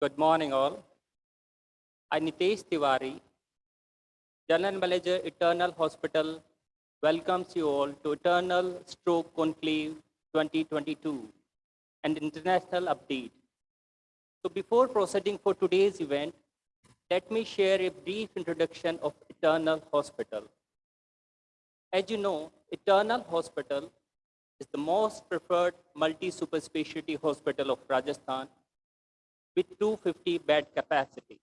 Good morning, all. I, Nitesh Tiwari, General Manager, Eternal Hospital, welcomes you all to Eternal Stroke Conclave 2022, an international update. So before proceeding for today's event, let me share a brief introduction of Eternal Hospital. As you know, Eternal Hospital is the most preferred multi-super specialty hospital of Rajasthan with 250 bed capacity.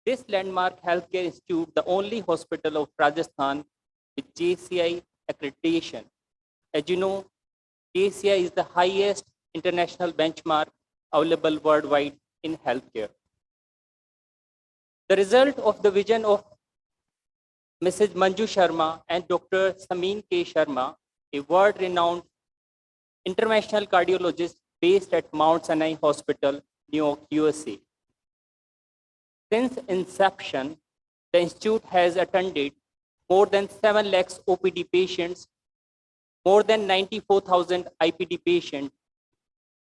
This landmark healthcare institute, the only hospital of Rajasthan with JCI accreditation. As you know, JCI is the highest international benchmark available worldwide in healthcare. The result of the vision of Mrs. Manju Sharma and Dr. Samin K. Sharma, a world-renowned interventional cardiologist based at Mount Sinai Hospital, New York, USA. Since inception, the institute has attended more than 7 lakhs OPD patients, more than 94,000 IPD patients,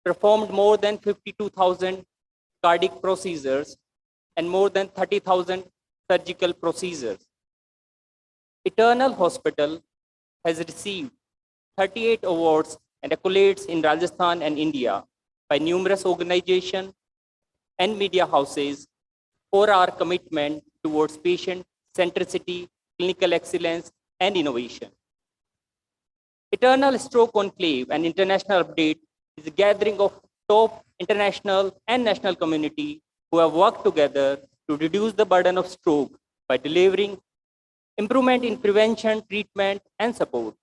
performed more than 52,000 cardiac procedures, and more than 30,000 surgical procedures. Eternal Hospital has received 38 awards and accolades in Rajasthan and India by numerous organizations and media houses for our commitment towards patient centricity, clinical excellence, and innovation. Eternal Stroke Conclave, an international update, is a gathering of top international and national community who have worked together to reduce the burden of stroke by delivering improvement in prevention, treatment, and support.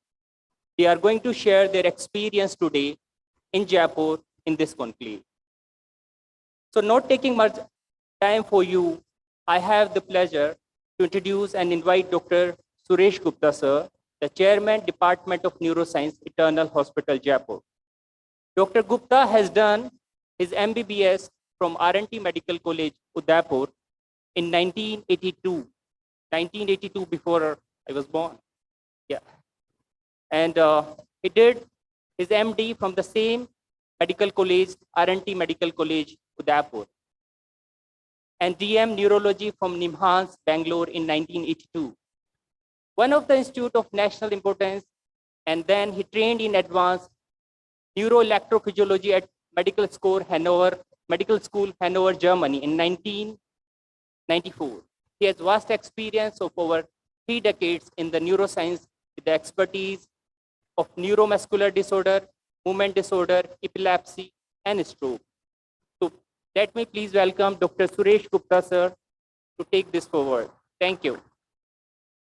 They are going to share their experience today in Jaipur in this conclave. So not taking much time for you, I have the pleasure to introduce and invite Dr. Suresh Gupta, sir, the Chairman, Department of Neuroscience, Eternal Hospital, Jaipur. Dr. Gupta has done his MBBS from R&T Medical College, Udaipur in 1982. 1982 before I was born. Yeah. And he did his MD from the same medical college, R&T Medical College, Udaipur. And DM Neurology from Nimhans, Bangalore in 1982. One of the institute of national importance, and then he trained in advanced neuroelectrophysiology at Medical School, Hanover, Germany in 1994. He has vast experience of over 3 decades in the neuroscience with the expertise of neuromuscular disorder, movement disorder, epilepsy, and stroke. So let me please welcome Dr. Suresh Gupta, sir, to take this forward. Thank you.